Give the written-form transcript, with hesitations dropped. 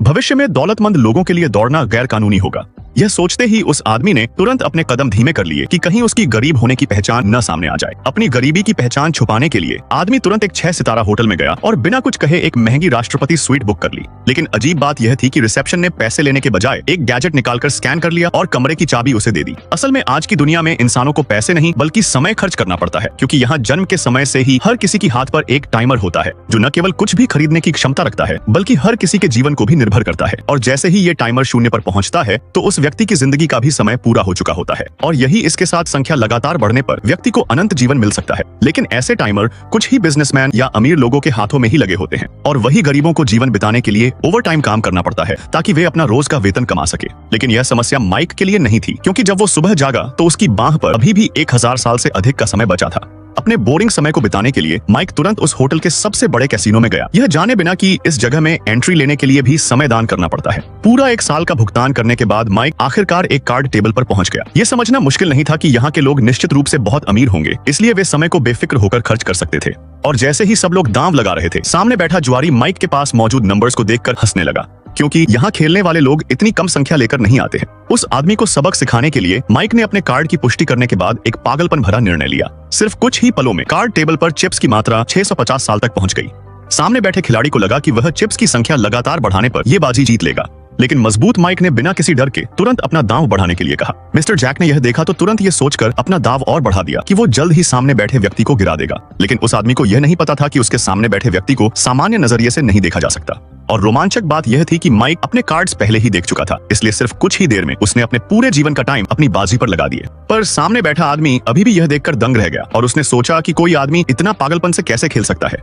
भविष्य में दौलतमंद लोगों के लिए दौड़ना गैर कानूनी होगा। यह सोचते ही उस आदमी ने तुरंत अपने कदम धीमे कर लिए कि कहीं उसकी गरीब होने की पहचान न सामने आ जाए। अपनी गरीबी की पहचान छुपाने के लिए आदमी तुरंत एक 6 सितारा होटल में गया और बिना कुछ कहे एक महंगी राष्ट्रपति स्वीट बुक कर ली। लेकिन अजीब बात यह थी कि रिसेप्शन ने पैसे लेने के बजाय एक गैजेट निकालकर स्कैन कर लिया और कमरे की चाबी उसे दे दी। असल में आज की दुनिया में इंसानों को पैसे नहीं बल्कि समय खर्च करना पड़ता है, क्योंकि यहाँ जन्म के समय से ही हर किसी की हाथ पर एक टाइमर होता है जो न केवल कुछ भी खरीदने की क्षमता रखता है बल्कि हर किसी के जीवन को भी निर्भर करता है। और जैसे ही ये टाइमर शून्य पर पहुंचता है तो उस व्यक्ति की जिंदगी का भी समय पूरा हो चुका होता है और यही इसके साथ संख्या लगातार बढ़ने पर व्यक्ति को अनंत जीवन मिल सकता है। लेकिन ऐसे टाइमर कुछ ही बिजनेसमैन या अमीर लोगों के हाथों में ही लगे होते हैं और वही गरीबों को जीवन बिताने के लिए ओवरटाइम काम करना पड़ता है ताकि वे अपना रोज का वेतन कमा सके। लेकिन यह समस्या माइक के लिए नहीं थी, क्योंकि जब वो सुबह जागा तो उसकी बाह पर अभी भी 1000 साल से अधिक का समय बचा था। अपने बोरिंग समय को बिताने के लिए माइक तुरंत उस होटल के सबसे बड़े कैसीनो में गया, यह जाने बिना कि इस जगह में एंट्री लेने के लिए भी समय दान करना पड़ता है। पूरा 1 साल का भुगतान करने के बाद माइक आखिरकार एक कार्ड टेबल पर पहुंच गया। यह समझना मुश्किल नहीं था कि यहाँ के लोग निश्चित रूप से बहुत अमीर होंगे, इसलिए वे समय को बेफिक्र होकर खर्च कर सकते थे। और जैसे ही सब लोग दांव लगा रहे थे, सामने बैठा जुआरी माइक के पास मौजूद नंबर्स को देखकर हंसने लगा, क्योंकि यहाँ खेलने वाले लोग इतनी कम संख्या लेकर नहीं आते हैं। उस आदमी को सबक सिखाने के लिए माइक ने अपने कार्ड की पुष्टि करने के बाद एक पागलपन भरा निर्णय लिया। सिर्फ कुछ ही पलों में कार्ड टेबल पर चिप्स की मात्रा 650 साल तक पहुंच गई। सामने बैठे खिलाड़ी को लगा कि वह चिप्स की संख्या लगातार बढ़ाने पर यह बाजी जीत लेगा, लेकिन मजबूत माइक ने बिना किसी डर के तुरंत अपना दांव बढ़ाने के लिए कहा। मिस्टर जैक ने यह देखा तो तुरंत यह सोचकर अपना दांव और बढ़ा दिया कि वो जल्द ही सामने बैठे व्यक्ति को गिरा देगा। लेकिन उस आदमी को यह नहीं पता था कि उसके सामने बैठे व्यक्ति को सामान्य नजरिए से नहीं देखा जा सकता। और रोमांचक बात यह थी कि माइक अपने कार्ड्स पहले ही देख चुका था, इसलिए सिर्फ कुछ ही देर में उसने अपने पूरे जीवन का टाइम अपनी बाजी पर लगा दिए। पर सामने बैठा आदमी अभी भी यह देखकर दंग रह गया और उसने सोचा कि कोई आदमी इतना पागलपन से कैसे खेल सकता है।